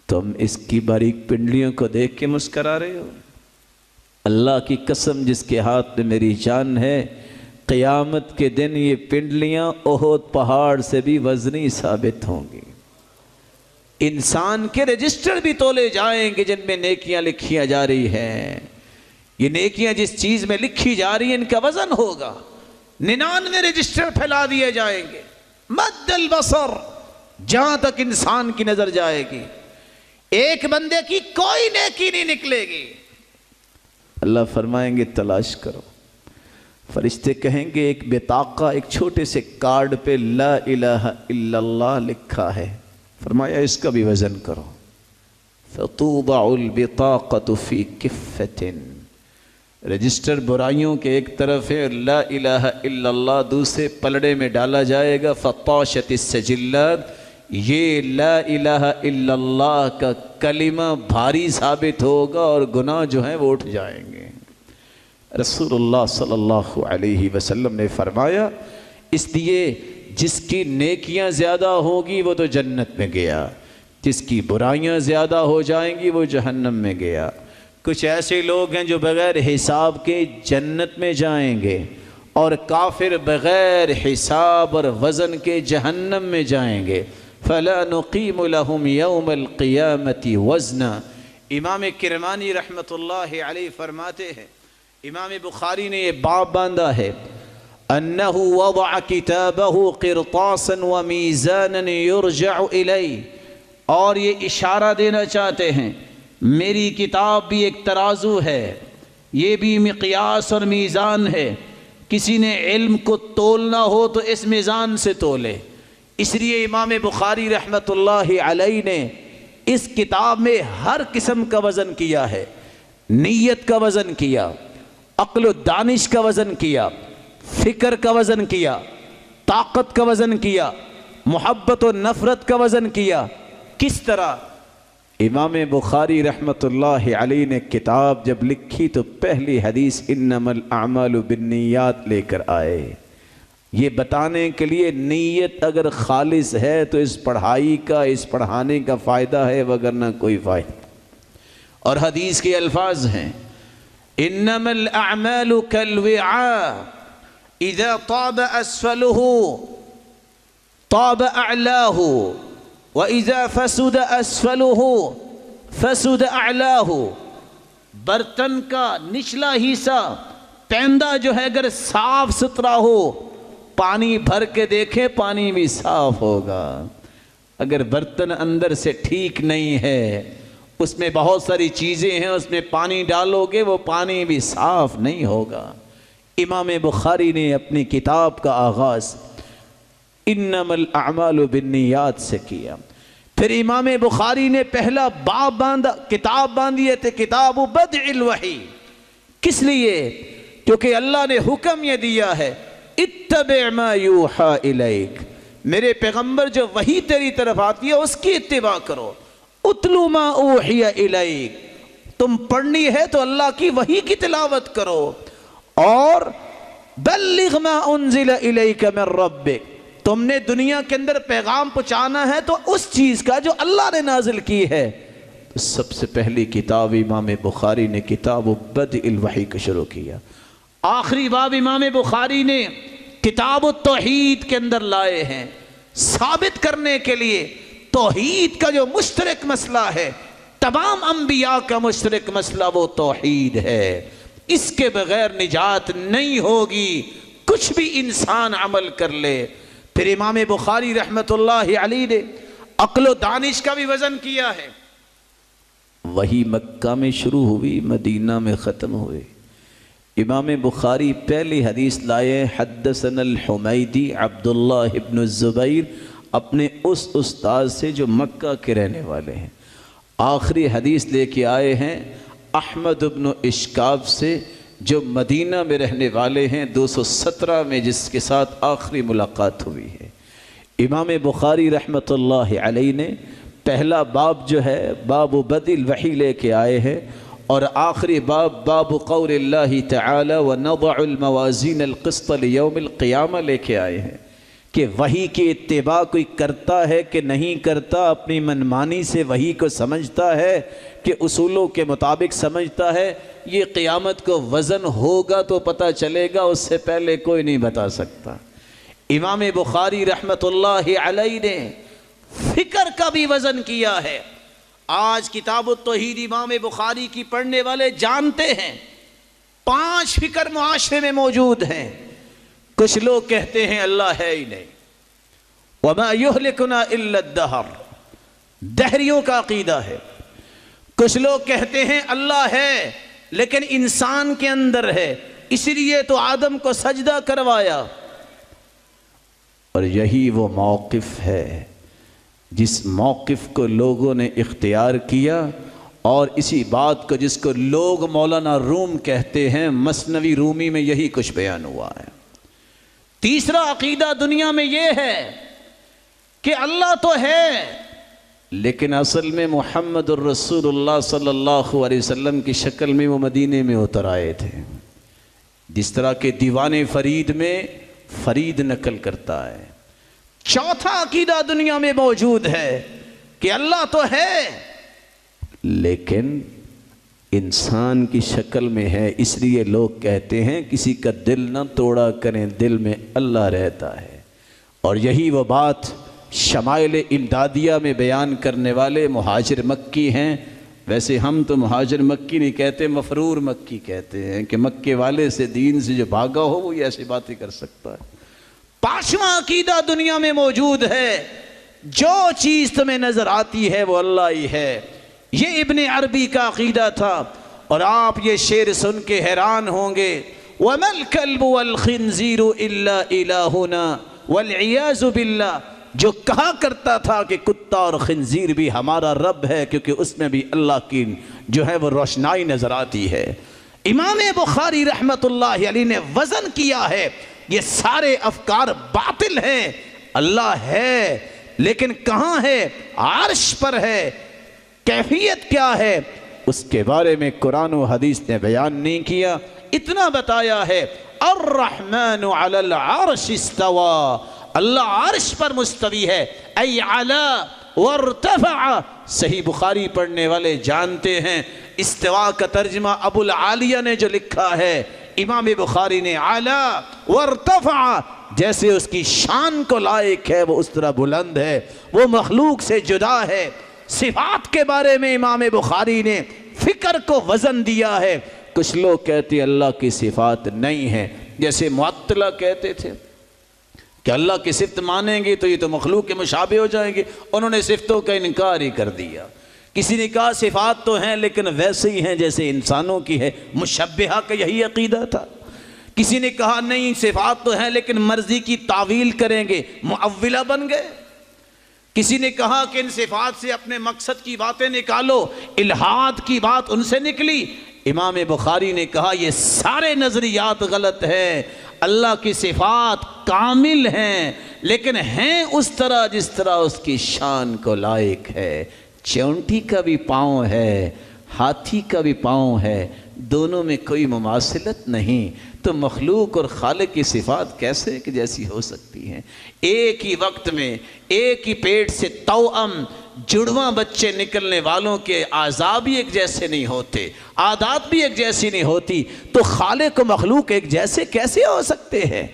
تم اس کی باریک پنڈلیوں کو دیکھ کے مسکرا رہے ہو؟ اللہ کی قسم جس کے ہاتھ میں میری جان ہے، قیامت کے دن یہ پنڈلیاں احد پہاڑ سے بھی وزنی ثابت ہوں گی۔ انسان کے رجسٹر بھی تولے جائیں گے جن میں نیکیاں لکھیاں جا رہی ہیں۔ یہ نیکیاں جس چیز میں لکھی جا رہی ہیں ان کا وزن ہوگا، 99 رجسٹر پھیلا دیے جائیں گے، مد البصر، جہاں تک انسان کی نظر جائے گی، ایک بندے کی کوئی نیکی نہیں نکلے گی۔ اللہ فرمائیں گے تلاش کرو، فرشتے کہیں گے ایک بطاقہ، ایک چھوٹے سے کارڈ پہ لا الہ الا اللہ لکھا ہے، فرمایا اس کا بھی وزن کرو۔ فَتُوضَعُ الْبِطَاقَةُ فِي كِفَّةٍ، رجسٹر برائیوں کے ایک طرف ہے، لا الہ الا اللہ دوسرے پلڑے میں ڈالا جائے گا۔ فَطَاشَتِ السَّجِلَّاتِ، یہ لا الہ الا اللہ کا کلمہ بھاری ثابت ہوگا اور گناہ جو ہیں وہ اٹھ جائیں گے۔ رسول اللہ صلی اللہ علیہ وسلم نے فرمایا اس لیے جس کی نیکیاں زیادہ ہوگی وہ تو جنت میں گیا، جس کی برائیاں زیادہ ہو جائیں گی وہ جہنم میں گیا۔ کچھ ایسے لوگ ہیں جو بغیر حساب کے جنت میں جائیں گے، اور کافر بغیر حساب اور وزن کے جہنم میں جائیں گے۔ فَلَا نُقِيمُ لَهُمْ يَوْمَ الْقِيَامَةِ وَزْنًا، امام کرمانی رحمۃ اللہ علیہ فرماتے ہیں، امام بخاری نے یہ باب باندھا ہے، أَنَّهُ وَضَعَ كِتَابَهُ قِرْطَاسًا وَمِيزَانًا يُرْجَعُ إِلَيْهِ، اور یہ اشارہ دینا چاہتے ہیں میری کتاب بھی ایک ترازو ہے، یہ بھی مقیاس اور میزان ہے، کسی نے علم کو تولنا ہو تو اس میزان سے تولے۔ اس لیے امام بخاری رحمۃ اللہ علیہ نے اس کتاب میں ہر قسم کا وزن کیا ہے، نیت کا وزن کیا، عقل و دانش کا وزن کیا، فکر کا وزن کیا، طاقت کا وزن کیا، محبت و نفرت کا وزن کیا۔ کس طرح؟ امام بخاری رحمۃ اللہ علیہ نے کتاب جب لکھی تو پہلی حدیث انما الاعمال بالنیات لے کر آئے، یہ بتانے کے لیے نیت اگر خالص ہے تو اس پڑھائی کا، اس پڑھانے کا فائدہ ہے، وگرنہ کوئی فائدہ۔ اور حدیث کے الفاظ ہیں انما الاعمال كالوعاء اذا طاب اسفله طاب اعلاه واذا فسد اسفله فسد اعلاه۔ برتن کا نچلا حصہ پیندہ جو ہے اگر صاف ستھرا ہو، پانی بھر کے دیکھیں پانی بھی صاف ہوگا۔ اگر برتن اندر سے ٹھیک نہیں ہے، اس میں بہت ساری چیزیں ہیں، اس میں پانی ڈالو گے وہ پانی بھی صاف نہیں ہوگا۔ امام بخاری نے اپنی کتاب کا آغاز انما الاعمال بالنیات سے کیا۔ پھر امام بخاری نے پہلا باب باندھا، کتاب باندھی ہے کتاب بدء الوحی۔ کس لیے؟ کیونکہ اللہ نے حکم یہ دیا ہے اتبع ما یوحى الیک، میرے پیغمبر جو وحی تیری طرف آتی ہے اس کی اتباع کرو۔ اتلو ما اوحی الیک، تم پڑھنی ہے تو اللہ کی وحی کی تلاوت کرو۔ اور بلغ ما انزل الیک من ربک، تم نے دنیا کے اندر پیغام پہنچانا ہے تو اس چیز کا جو اللہ نے نازل کی ہے۔ تو سب سے پہلی کتاب امام بخاری نے کتاب بدء الوحی کا شروع کیا۔ آخری باب امام بخاری نے کتاب التوحید کے اندر لائے ہیں، ثابت کرنے کے لیے توحید کا جو مشترک مسئلہ ہے، تمام انبیاء کا مشترک مسئلہ وہ توحید ہے، اس کے بغیر نجات نہیں ہوگی، کچھ بھی انسان عمل کر لے۔ پھر امام بخاری رحمت اللہ علیہ نے عقل و دانش کا بھی وزن کیا ہے۔ وہی مکہ میں شروع ہوئی، مدینہ میں ختم ہوئی۔ امام بخاری پہلی حدیث لائے حدثنا الحمیدی عبداللہ ابن الزبیر، اپنے اس استاد سے جو مکہ کے رہنے والے ہیں۔ آخری حدیث لے کے آئے ہیں احمد ابن اشکاب سے جو مدینہ میں رہنے والے ہیں، 217 میں جس کے ساتھ آخری ملاقات ہوئی ہے۔ امام بخاری رحمت اللہ علیہ نے پہلا باب جو ہے باب بدء الوحی لے کے آئے ہیں، اور آخری باب باب قول اللہ تعالی ونضع الموازین القسط لیوم القیامہ لے کے آئے ہیں کہ وحی کی اتباع کوئی کرتا ہے کہ نہیں کرتا، اپنی منمانی سے وحی کو سمجھتا ہے کہ اصولوں کے مطابق سمجھتا ہے، یہ قیامت کو وزن ہوگا تو پتہ چلے گا، اس سے پہلے کوئی نہیں بتا سکتا۔ امام بخاری رحمت اللہ علیہ نے فکر کا بھی وزن کیا ہے۔ آج کتاب التوحید امام بخاری کی پڑھنے والے جانتے ہیں 5 فکر معاشرے میں موجود ہیں۔ کچھ لوگ کہتے ہیں اللہ ہے ہی نہیں، وما یہلکنا الا الدہر، دہریوں کا عقیدہ ہے۔ کچھ لوگ کہتے ہیں اللہ ہے لیکن انسان کے اندر ہے، اس لیے تو آدم کو سجدہ کروایا۔ اور یہی وہ موقف ہے جس موقف کو لوگوں نے اختیار کیا، اور اسی بات کو جس کو لوگ مولانا روم کہتے ہیں، مثنوی رومی میں یہی کچھ بیان ہوا ہے۔ تیسرا عقیدہ دنیا میں یہ ہے کہ اللہ تو ہے لیکن اصل میں محمد الرسول اللہ صلی اللہ علیہ وسلم کی شکل میں وہ مدینے میں اتر آئے تھے، جس طرح کہ دیوان فرید میں فرید نقل کرتا ہے۔ چوتھا عقیدہ دنیا میں موجود ہے کہ اللہ تو ہے لیکن انسان کی شکل میں ہے، اس لیے لوگ کہتے ہیں کسی کا دل نہ توڑا کریں، دل میں اللہ رہتا ہے۔ اور یہی وہ بات شمائل امدادیہ میں بیان کرنے والے مہاجر مکی ہیں۔ ویسے ہم تو مہاجر مکی نہیں کہتے، مفرور مکی کہتے ہیں کہ مکے والے سے، دین سے جو بھاگا ہو وہ ایسی باتیں کر سکتا ہے۔ 5واں عقیدہ دنیا میں موجود ہے، جو چیز تمہیں نظر آتی ہے وہ اللہ ہی ہے۔ یہ ابن عربی کا عقیدہ تھا، اور آپ یہ شعر سن کے حیران ہوں گے وَمَا الْكَلْبُ وَالْخِنْزِيرُ إِلَّا إِلَٰهُنَا وَالْعِيَاذُ بِاللَّهِ، جو کہا کرتا تھا کہ کتا اور خنزیر بھی ہمارا رب ہے، کیونکہ اس میں بھی اللہ کی جو ہے وہ روشنائی نظر آتی ہے۔ امام بخاری رحمت اللہ علیہ نے وزن کیا ہے، یہ سارے افکار باطل ہیں، اللہ ہے لیکن کہاں ہے؟ عرش پر ہے، کیفیت کیا ہے اس کے بارے میں قرآن و حدیث نے بیان نہیں کیا۔ اتنا بتایا ہے الرحمن علی العرش استوى، اللہ عرش پر مستوی ہے، ای علا وارتفع۔ صحیح بخاری پڑھنے والے جانتے ہیں استوا کا ترجمہ ابو العالیہ نے جو لکھا ہے، امام بخاری نے علا وارتفع، جیسے اس کی شان کو لائق ہے وہ اس طرح بلند ہے، وہ مخلوق سے جدا ہے۔ صفات کے بارے میں امام بخاری نے فکر کو وزن دیا ہے۔ کچھ لوگ کہتے ہیں اللہ کی صفات نہیں ہے، جیسے معطلہ کہتے تھے کہ اللہ کی صفت مانیں گے تو یہ تو مخلوق کے مشابہ ہو جائیں گے، انہوں نے صفتوں کا انکار ہی کر دیا۔ کسی نے کہا صفات تو ہیں لیکن ویسے ہی ہیں جیسے انسانوں کی ہے، مشبہہ کا یہی عقیدہ تھا۔ کسی نے کہا نہیں صفات تو ہیں لیکن مرضی کی تعویل کریں گے، معولہ بن گئے۔ کسی نے کہا کہ ان صفات سے اپنے مقصد کی باتیں نکالو، الہاد کی بات ان سے نکلی۔ امام بخاری نے کہا یہ سارے نظریات غلط ہیں، اللہ کی صفات کامل ہیں لیکن ہیں اس طرح جس طرح اس کی شان کو لائق ہے۔ چونٹی کا بھی پاؤں ہے، ہاتھی کا بھی پاؤں ہے، دونوں میں کوئی مماثلت نہیں، تو مخلوق اور خالق کی صفات کیسے ایک جیسی ہو سکتی ہیں؟ ایک ہی وقت میں ایک ہی پیٹ سے توأم جڑواں بچے نکلنے والوں کے اعضاء بھی ایک جیسے نہیں ہوتے، عادات بھی ایک جیسی نہیں ہوتی، تو خالق و مخلوق ایک جیسے کیسے ہو سکتے ہیں؟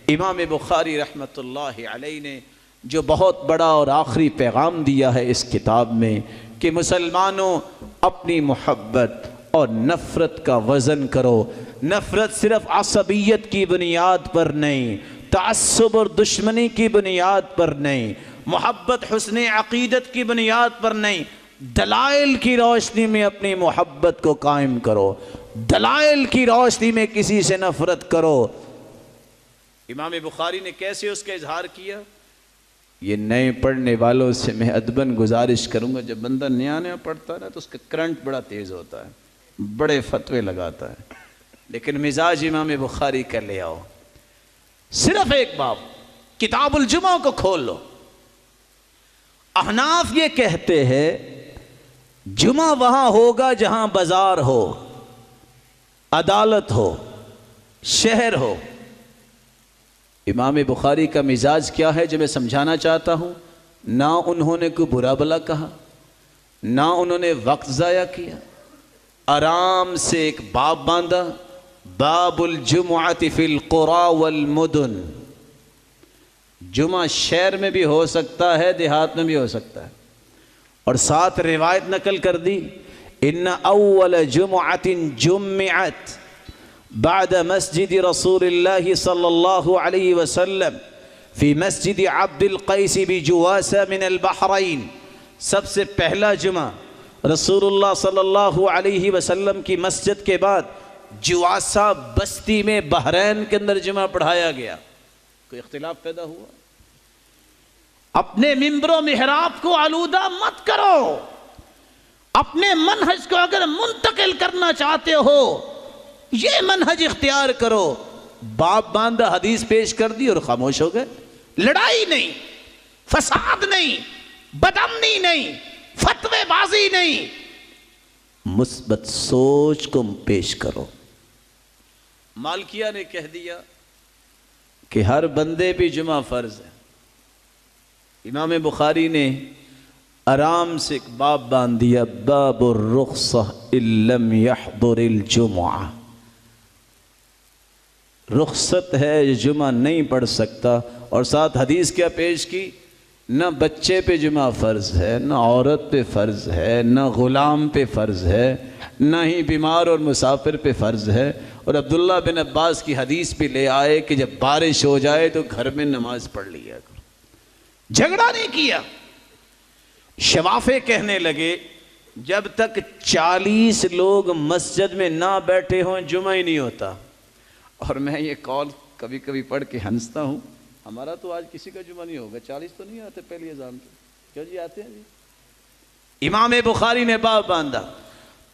امام بخاری رحمۃ اللہ علیہ نے جو بہت بڑا اور آخری پیغام دیا ہے اس کتاب میں کہ مسلمانوں اپنی محبت اور نفرت کا وزن کرو۔ نفرت صرف عصبیت کی بنیاد پر نہیں، تعصب اور دشمنی کی بنیاد پر نہیں، محبت حسن عقیدت کی بنیاد پر نہیں، دلائل کی روشنی میں اپنی محبت کو قائم کرو، دلائل کی روشنی میں کسی سے نفرت کرو۔ امام بخاری نے کیسے اس کا اظہار کیا؟ یہ نئے پڑھنے والوں سے میں ادباً گزارش کروں گا، جب بندہ نیا پڑھتا ہے نا تو اس کا کرنٹ بڑا تیز ہوتا ہے، بڑے فتوے لگاتا ہے، لیکن مزاج امام بخاری کا لے آؤ، صرف ایک باب کتاب الجمعہ کو کھول لو۔ احناف یہ کہتے ہیں جمعہ وہاں ہوگا جہاں بازار ہو، عدالت ہو، شہر ہو۔ امام بخاری کا مزاج کیا ہے جو میں سمجھانا چاہتا ہوں؟ نہ انہوں نے کوئی برا بلا کہا، نہ انہوں نے وقت ضائع کیا، آرام سے ایک باب باندھا، باب الجمعۃ فی القرى والمدن۔ جمعہ شہر میں بھی ہو سکتا ہے، دیہات میں بھی ہو سکتا ہے، اور ساتھ روایت نقل کر دی، ان اول جمعۃ جمعت بعد مسجد رسول اللہ صلی اللہ علیہ وسلم فی مسجد عبد القیس بجواسہ من البحرین۔ سب سے پہلا جمعہ رسول اللہ صلی اللہ علیہ وسلم کی مسجد کے بعد جواسہ بستی میں بحرین کے اندر جمعہ پڑھایا گیا۔ کوئی اختلاف پیدا ہوا؟ اپنے ممبر و محراب کو آلودہ مت کرو، اپنے منہج کو اگر منتقل کرنا چاہتے ہو یہ منہج اختیار کرو۔ باپ باندھا، حدیث پیش کر دی اور خاموش ہو گئے۔ لڑائی نہیں، فساد نہیں، بدامنی نہیں، فتوے بازی نہیں، مثبت سوچ کو پیش کرو۔ مالکیہ نے کہہ دیا کہ ہر بندے پہ جمعہ فرض ہے۔ امام بخاری نے آرام سے ایک باب باندھ دیا، باب الرخصہ ان لم یحضر الجمعہ۔ رخصت ہے، جمعہ نہیں پڑھ سکتا، اور ساتھ حدیث کیا پیش کی؟ نہ بچے پہ جمعہ فرض ہے، نہ عورت پہ فرض ہے، نہ غلام پہ فرض ہے، نہ ہی بیمار اور مسافر پہ فرض ہے۔ اور عبداللہ بن عباس کی حدیث پہ لے آئے کہ جب بارش ہو جائے تو گھر میں نماز پڑھ لیا کرو۔ جھگڑا نہیں کیا۔ شوافے کہنے لگے جب تک 40 لوگ مسجد میں نہ بیٹھے ہوں جمعہ ہی نہیں ہوتا۔ اور میں یہ قول کبھی کبھی پڑھ کے ہنستا ہوں، ہمارا تو آج کسی کا جمعہ نہیں ہوگا، 40 تو نہیں آتے پہلی اذان کے، کیوں جی آتے ہیں جی۔ امام بخاری نے باب باندھا،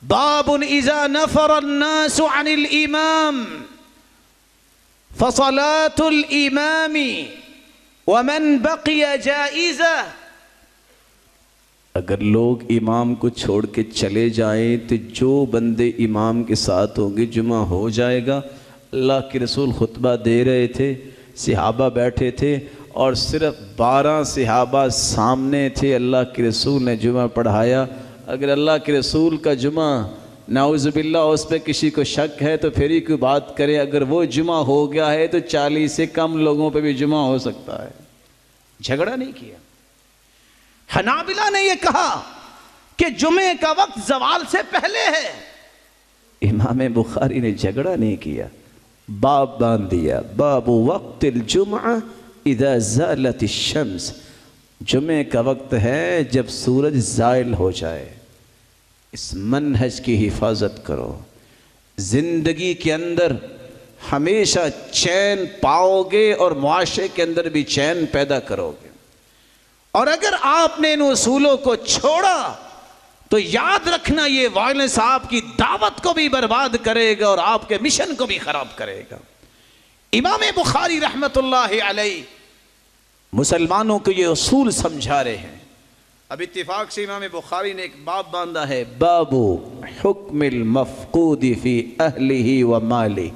باب اذا نفر الناس عن الامام فصلاة الامام ومن بقی جائزہ۔ اگر لوگ امام کو چھوڑ کے چلے جائیں تو جو بندے امام کے ساتھ ہوں گے جمعہ ہو جائے گا، اللہ کے رسول خطبہ دے رہے تھے، صحابہ بیٹھے تھے اور صرف 12 صحابہ سامنے تھے، اللہ کے رسول نے جمعہ پڑھایا۔ اگر اللہ کے رسول کا جمعہ نعوذ باللہ اس پہ کسی کو شک ہے تو پھر ہی کوئی بات کرے، اگر وہ جمعہ ہو گیا ہے تو 40 سے کم لوگوں پہ بھی جمعہ ہو سکتا ہے۔ جھگڑا نہیں کیا۔ حنابلہ نے یہ کہا کہ جمعے کا وقت زوال سے پہلے ہے، امام بخاری نے جھگڑا نہیں کیا، باب باندھ دیا، باب وقت الجمعہ اذا زالت الشمس، جمعے کا وقت ہے جب سورج زائل ہو جائے۔ اس منہج کی حفاظت کرو، زندگی کے اندر ہمیشہ چین پاؤ گے اور معاشرے کے اندر بھی چین پیدا کرو گے۔ اور اگر آپ نے ان اصولوں کو چھوڑا تو یاد رکھنا یہ وائلنس آپ کی دعوت کو بھی برباد کرے گا اور آپ کے مشن کو بھی خراب کرے گا۔ امام بخاری رحمت اللہ علیہ مسلمانوں کو یہ اصول سمجھا رہے ہیں۔ اب اتفاق سے امام بخاری نے ایک باب باندھا ہے، باب حکم المفقود فی اہلہ و مالہ۔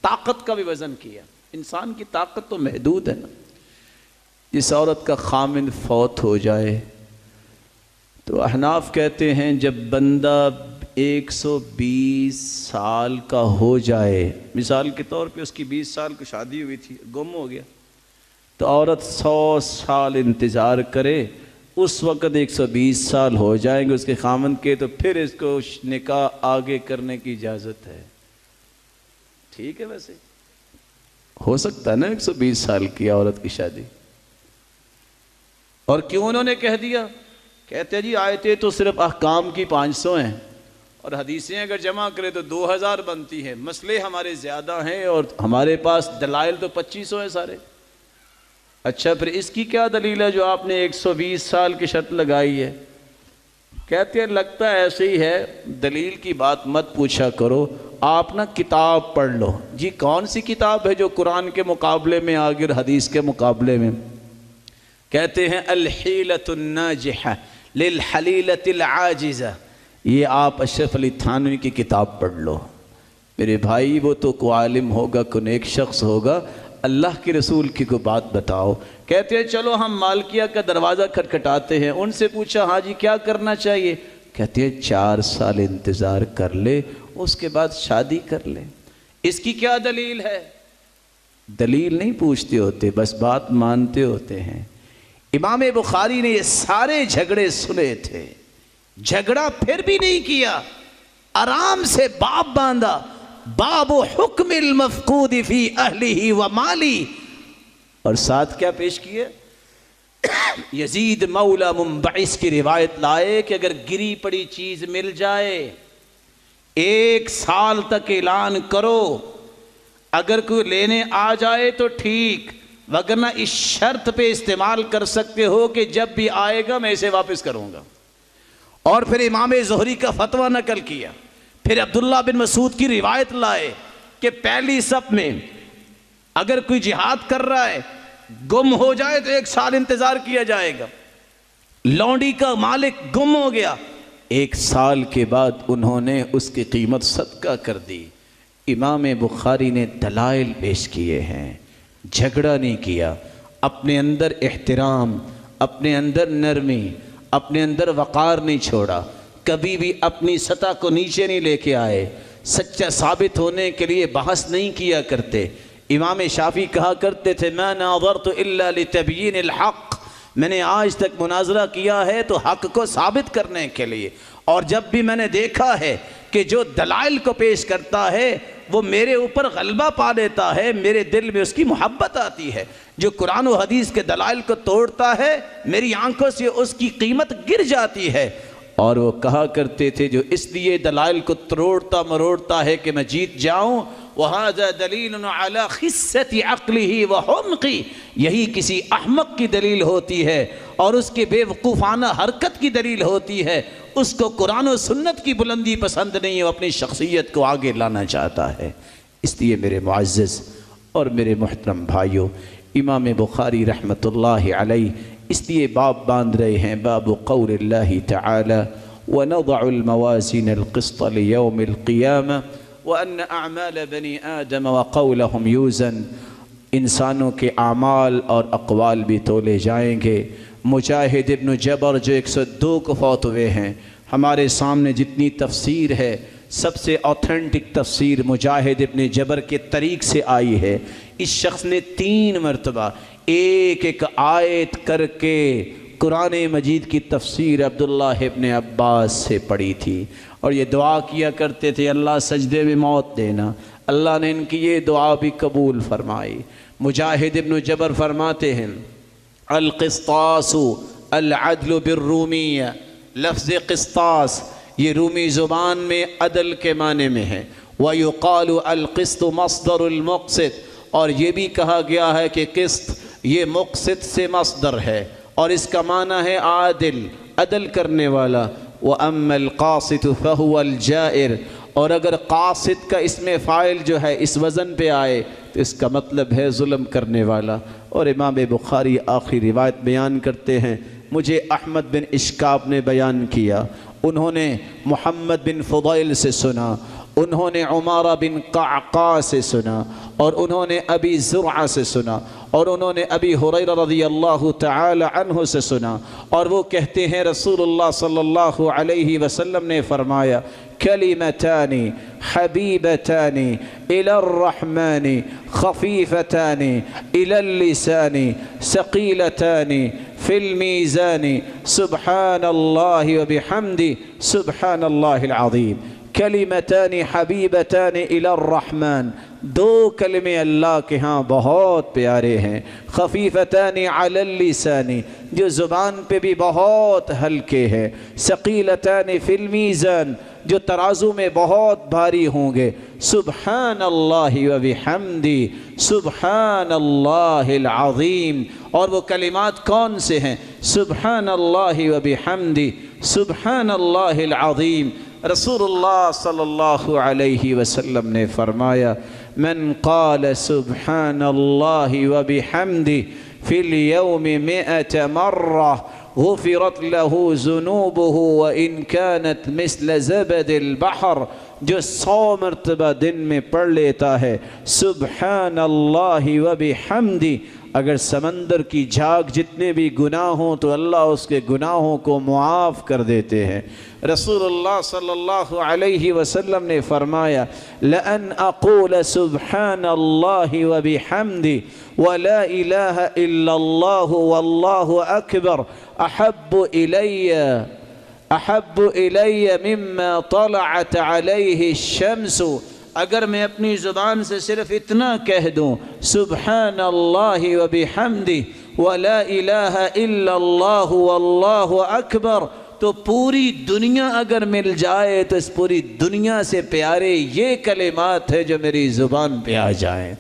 طاقت کا بھی وزن کیا، انسان کی طاقت تو محدود ہے نا۔ جس عورت کا خامن فوت ہو جائے تو احناف کہتے ہیں جب بندہ 120 سال کا ہو جائے، مثال کے طور پہ اس کی 20 سال کی شادی ہوئی تھی، گم ہو گیا، تو عورت 100 سال انتظار کرے، اس وقت 120 سال ہو جائیں گے اس کے خامن کے، تو پھر اس کو نکاح آگے کرنے کی اجازت ہے۔ ٹھیک ہے، ویسے ہو سکتا ہے نا 120 سال کی عورت کی شادی۔ اور کیوں انہوں نے کہہ دیا؟ کہتے جی آیتیں تو صرف احکام کی 500 ہیں اور حدیثیں اگر جمع کرے تو 2000 بنتی ہیں، مسئلے ہمارے زیادہ ہیں اور ہمارے پاس دلائل تو 2500 ہیں سارے۔ اچھا پھر اس کی کیا دلیل ہے جو آپ نے 120 سال کی شرط لگائی ہے؟ کہتے ہیں لگتا ہے ایسے ہی ہے، دلیل کی بات مت پوچھا کرو، آپ نا کتاب پڑھ لو۔ جی کون سی کتاب ہے جو قرآن کے مقابلے میں آگے اور حدیث کے مقابلے میں؟ کہتے ہیں الحیلۃ الناجحہ للحلیلۃ العاجزہ۔ یہ آپ اشرف علی تھانوی کی کتاب پڑھ لو۔ میرے بھائی وہ تو کوئی عالم ہوگا، کوئی نیک شخص ہوگا، اللہ کے رسول کی کوئی بات بتاؤ۔ کہتے ہیں چلو ہم مالکیہ کا دروازہ کھٹکھٹاتے ہیں، ان سے پوچھا ہاں جی کیا کرنا چاہیے؟ کہتے ہیں 4 سال انتظار کر لے، اس کے بعد شادی کر لے۔ اس کی کیا دلیل ہے؟ دلیل نہیں پوچھتے ہوتے، بس بات مانتے ہوتے ہیں۔ امام بخاری نے یہ سارے جھگڑے سنے تھے، جھگڑا پھر بھی نہیں کیا، آرام سے باب باندھا، باب حکم المفقود فی اہلہ و مالی، اور ساتھ کیا پیش کیے؟ یزید مولا منبعث کی روایت لائے کہ اگر گری پڑی چیز مل جائے 1 سال تک اعلان کرو، اگر کوئی لینے آ جائے تو ٹھیک، وگرنہ اس شرط پہ استعمال کر سکتے ہو کہ جب بھی آئے گا میں اسے واپس کروں گا۔ اور پھر امام زہری کا فتویٰ نقل کیا، پھر عبداللہ بن مسعود کی روایت لائے کہ پہلی صف میں اگر کوئی جہاد کر رہا ہے گم ہو جائے تو 1 سال انتظار کیا جائے گا۔ لونڈی کا مالک گم ہو گیا، 1 سال کے بعد انہوں نے اس کی قیمت صدقہ کر دی۔ امام بخاری نے دلائل پیش کیے ہیں، جھگڑا نہیں کیا، اپنے اندر احترام، اپنے اندر نرمی، اپنے اندر وقار نہیں چھوڑا، کبھی بھی اپنی سطح کو نیچے نہیں لے کے آئے، سچا ثابت ہونے کے لیے بحث نہیں کیا کرتے۔ امام شافعی کہا کرتے تھے ما ناظرت الا لتبیین الحق، میں نے آج تک مناظرہ کیا ہے تو حق کو ثابت کرنے کے لیے، اور جب بھی میں نے دیکھا ہے کہ جو دلائل کو پیش کرتا ہے وہ میرے اوپر غلبہ پا لیتا ہے، میرے دل میں اس کی محبت آتی ہے، جو قرآن و حدیث کے دلائل کو توڑتا ہے میری آنکھوں سے اس کی قیمت گر جاتی ہے۔ اور وہ کہا کرتے تھے جو اس لیے دلائل کو تروڑتا مروڑتا ہے کہ میں جیت جاؤں، وَهَذَا دَلِيلٌ عَلَى خِسَّةِ عَقْلِهِ وَحُمْقِ، یہی کسی احمق کی دلیل ہوتی ہے اور اس کے بے وقوفانہ حرکت کی دلیل ہوتی ہے، اس کو قرآن و سنت کی بلندی پسند نہیں ہے، وہ اپنی شخصیت کو آگے لانا چاہتا ہے۔ اس لیے میرے معزز اور میرے محترم بھائیوں، امام بخاری رحمۃ اللہ علیہ اس لیے باب باندھ رہے ہیں، باب قول اللہ تعالی وَنَضَعُ الْمَوَازِينَ الْقِسْطَ لِيَوْمِ الْقِيَامَةِ وَأَنَّ أَعْمَالَ بَنِي آدَمَ وَقَوْلَهُمْ يُوزَنْ، انسانوں کے اعمال اور اقوال بھی تولے جائیں گے۔ مجاہد ابن جبر جو 102 کو فوت ہوئے ہیں، ہمارے سامنے جتنی تفسیر ہے سب سے اوتھینٹک تفسیر مجاہد ابن جبر کے طریق سے آئی ہے۔ اس شخص نے 3 مرتبہ ایک ایک آیت کر کے قرآن مجید کی تفسیر عبداللہ ابن عباس سے پڑھی تھی، اور یہ دعا کیا کرتے تھے اللہ سجدے میں موت دینا۔ اللہ نے ان کی یہ دعا بھی قبول فرمائی۔ مجاہد ابن جبر فرماتے ہیں القسطاس العدل بالرومیہ، لفظ قسطاس یہ رومی زبان میں عدل کے معنی میں ہے۔ وَيُقَالُ الْقِسْطُ مَصْدَرُ الْمُقْسِط، اور یہ بھی کہا گیا ہے کہ قسط یہ مقسط سے مصدر ہے، اور اس کا معنی ہے عادل، عدل کرنے والا۔ وَأَمَّا الْقَاسِطُ فَهُوَ الْجَائِرُ، اور اگر قاسط کا اسم فاعل جو ہے اس وزن پہ آئے تو اس کا مطلب ہے ظلم کرنے والا۔ اور امام بخاری آخری روایت بیان کرتے ہیں، مجھے احمد بن اشکاب نے بیان کیا، انہوں نے محمد بن فضیل سے سنا، انہوں نے عمارہ بن قعقاع سے سنا، اور انہوں نے ابی زرعہ سے سنا، اور انہوں نے ابی ہریرہ رضی اللہ تعالی عنہ سے سنا، اور وہ کہتے ہیں رسول اللہ صلی اللہ علیہ وسلم نے فرمایا کلمتان حبیبتان الی الرحمن خفیفتان الی اللسان ثقیلتان فی المیزان سبحان اللہ وبحمدہ سبحان اللہ العظیم۔ کلمتان حبیبتان الی الرحمن، 2 کلمے اللہ کے ہاں بہت پیارے ہیں، خفیفتان علی اللسان جو زبان پہ بھی بہت ہلکے ہیں، ثقیلتان فی المیزان جو ترازو میں بہت بھاری ہوں گے، سبحان اللہ وبحمدہ سبحان اللہ العظیم۔ اور وہ کلمات کون سے ہیں؟ سبحان اللہ وبحمدہ سبحان اللہ العظیم۔ رسول اللہ صلی اللہ علیہ وسلم نے فرمایا من قال سبحان اللہ وبحمدہ فی اليوم 100 مرہ غفرت له ذنوبه وإن كانت مثل زبد البحر، جو 100 مرتبہ دن میں پڑھ لیتا ہے سبحان اللہ وبحمدہ، اگر سمندر کی جھاگ جتنے بھی گناہ ہوں تو اللہ اس کے گناہوں کو معاف کر دیتے ہیں۔ رسول اللہ صلی اللہ علیہ وسلم نے فرمایا لَأَنْ أَقُولَ سُبْحَانَ اللَّهِ وَبِحَمْدِهِ وَلَا إِلَهَ إِلَّا اللَّهُ وَاللَّهُ أَكْبَرُ أَحَبُّ إِلَيَّ مِمَّا طَلَعَتْ عَلَيْهِ الشَّمْسُ، اگر میں اپنی زبان سے صرف اتنا کہہ دوں سبحان اللہ وبحمدہ ولا الہ الا اللہ واللہ اکبر، تو پوری دنیا اگر مل جائے تو اس پوری دنیا سے پیارے یہ کلمات ہیں جو میری زبان پہ آ جائیں۔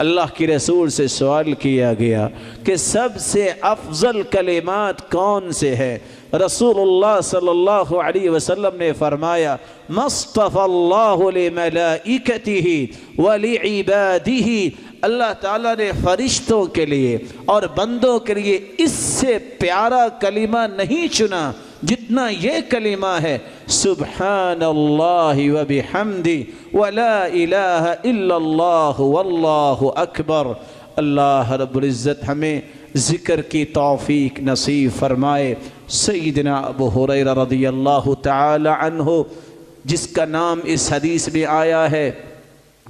اللہ کی رسول سے سوال کیا گیا کہ سب سے افضل کلمات کون سے ہیں؟ رسول اللہ صلی اللہ علیہ وسلم نے فرمایا مصطفى اللہ لملائکتہ ولعبادہ، اللہ تعالیٰ نے فرشتوں کے لیے اور بندوں کے لیے اس سے پیارا کلمہ نہیں چنا جتنا یہ کلمہ ہے سبحان اللہ وبحمدہ ولا الہ الا اللہ واللہ اکبر۔ اللہ رب العزت ہمیں ذکر کی توفیق نصیب فرمائے۔ سیدنا ابو ہریرہ رضی اللہ تعالی عنہ جس کا نام اس حدیث میں آیا ہے،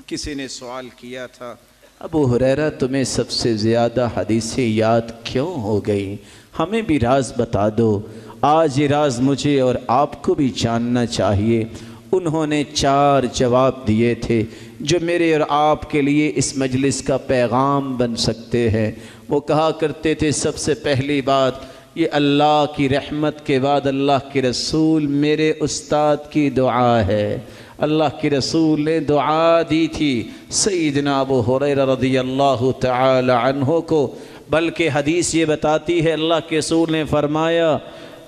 کسی نے سوال کیا تھا ابو ہریرہ تمہیں سب سے زیادہ حدیثیں یاد کیوں ہو گئی؟ ہمیں بھی راز بتا دو۔ آج یہ راز مجھے اور آپ کو بھی جاننا چاہیے۔ انہوں نے 4 جواب دیے تھے جو میرے اور آپ کے لیے اس مجلس کا پیغام بن سکتے ہیں۔ وہ کہا کرتے تھے سب سے پہلی بات یہ اللہ کی رحمت کے بعد اللہ کے رسول میرے استاد کی دعا ہے۔ اللہ کے رسول نے دعا دی تھی سیدنا ابو ہریرہ رضی اللہ تعالی عنہ کو، بلکہ حدیث یہ بتاتی ہے اللہ کے رسول نے فرمایا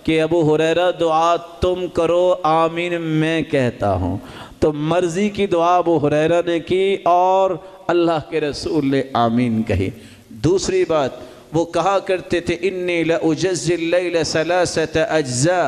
کہ ابو ہریرہ دعا تم کرو آمین میں کہتا ہوں۔ تو مرضی کی دعا ابو ہریرہ نے کی اور اللہ کے رسول نے آمین کہی۔ دوسری بات وہ کہا کرتے تھے انی لأجزی اللیل 3 اجزاء،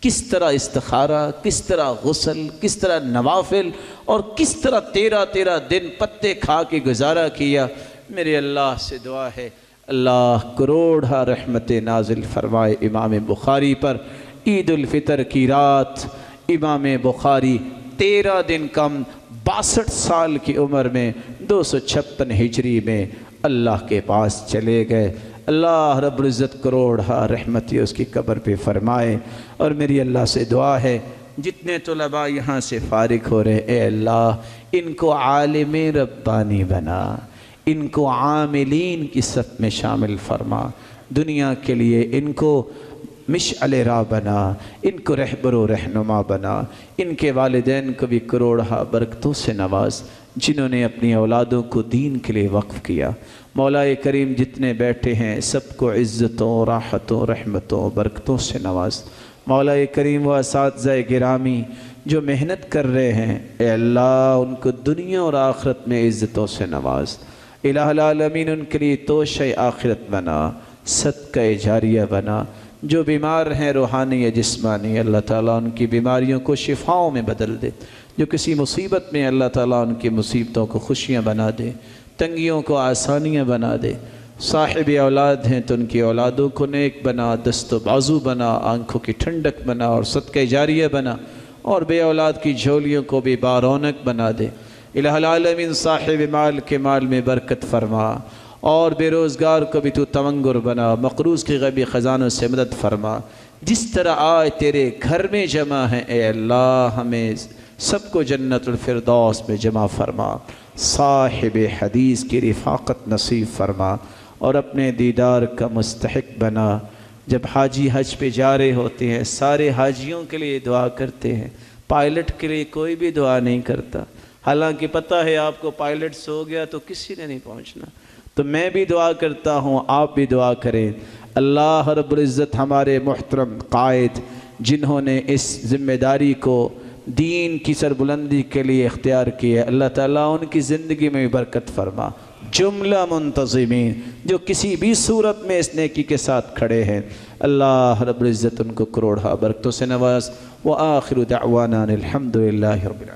کس طرح استخارہ، کس طرح غسل، کس طرح نوافل، اور کس طرح 13 دن پتے کھا کے گزارا کیا۔ میرے اللہ سے دعا ہے اللہ کروڑا رحمت نازل فرمائے امام بخاری پر۔ عید الفطر کی رات امام بخاری 13 دن کم 62 سال کی عمر میں 256 ہجری میں اللہ کے پاس چلے گئے۔ اللہ رب العزت کروڑا رحمتی اس کی قبر پہ فرمائے۔ اور میری اللہ سے دعا ہے جتنے طلباء یہاں سے فارغ ہو رہے، اے اللہ ان کو عالم ربانی بنا، ان کو عاملین کی صف میں شامل فرما، دنیا کے لیے ان کو مشعل راہ بنا، ان کو رہبر و رہنما بنا، ان کے والدین کو بھی کروڑا برکتوں سے نواز جنہوں نے اپنی اولادوں کو دین کے لیے وقف کیا۔ مولا کریم جتنے بیٹھے ہیں سب کو عزتوں، راحتوں، رحمتوں، برکتوں سے نواز۔ مولا کریم و اساتذہ گرامی جو محنت کر رہے ہیں، اے اللہ ان کو دنیا اور آخرت میں عزتوں سے نواز۔ الہ العالمین ان کے لیے توشہ آخرت بنا، صدقہ جاریہ بنا۔ جو بیمار ہیں روحانی یا جسمانی، اللہ تعالیٰ ان کی بیماریوں کو شفاؤں میں بدل دے۔ جو کسی مصیبت میں، اللہ تعالیٰ ان کی مصیبتوں کو خوشیاں بنا دے، تنگیوں کو آسانیاں بنا دے۔ صاحب اولاد ہیں تو ان کی اولادوں کو نیک بنا، دست و بازو بنا، آنکھوں کی ٹھنڈک بنا اور صدقہ جاریہ بنا، اور بے اولاد کی جھولیوں کو بھی بارونق بنا دے۔ الہ العالمین صاحب مال کے مال میں برکت فرما، اور بے روزگار کو بھی تو تونگر بنا، مقروض کی غیبی خزانوں سے مدد فرما۔ جس طرح آج تیرے گھر میں جمع ہیں، اے اللہ ہمیں سب کو جنت الفردوس میں جمع فرما، صاحب حدیث کی رفاقت نصیب فرما، اور اپنے دیدار کا مستحق بنا۔ جب حاجی حج پہ جا رہے ہوتے ہیں سارے حاجیوں کے لیے دعا کرتے ہیں، پائلٹ کے لیے کوئی بھی دعا نہیں کرتا، حالانکہ پتہ ہے آپ کو پائلٹ سو گیا تو کسی نے نہیں پہنچنا۔ تو میں بھی دعا کرتا ہوں، آپ بھی دعا کریں۔ اللہ رب العزت ہمارے محترم قائد جنہوں نے اس ذمہ داری کو دین کی سربلندی کے لیے اختیار کیا، اللہ تعالیٰ ان کی زندگی میں بھی برکت فرما۔ جملہ منتظمین جو کسی بھی صورت میں اس نیکی کے ساتھ کھڑے ہیں، اللہ رب العزت ان کو کروڑا برکتوں سے نواز۔ وآخر دعوانا الحمدللہ رب العالمین۔